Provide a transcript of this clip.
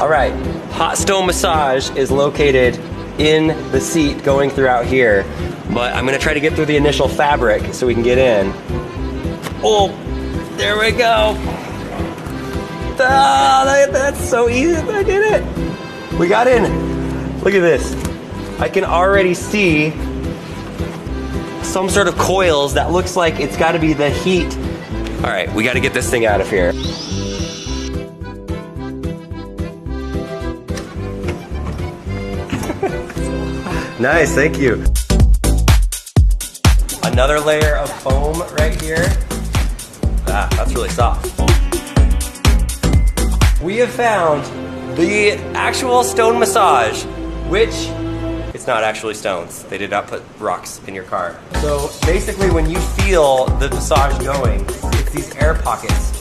All right, hot stone massage is located in the seat going throughout here, but I'm gonna try to get through the initial fabric so we can get in. Oh, there we go. Ah, that's so easy, I did it. We got in. Look at this. I can already see some sort of coils that looks like it's gotta be the heat. All right, we gotta get this thing out of here. Nice, thank you. Another layer of foam right here. Ah, that's really soft. We have found the actual stone massage, which it's not actually stones. They did not put rocks in your car. So basically when you feel the massage going, it's these air pockets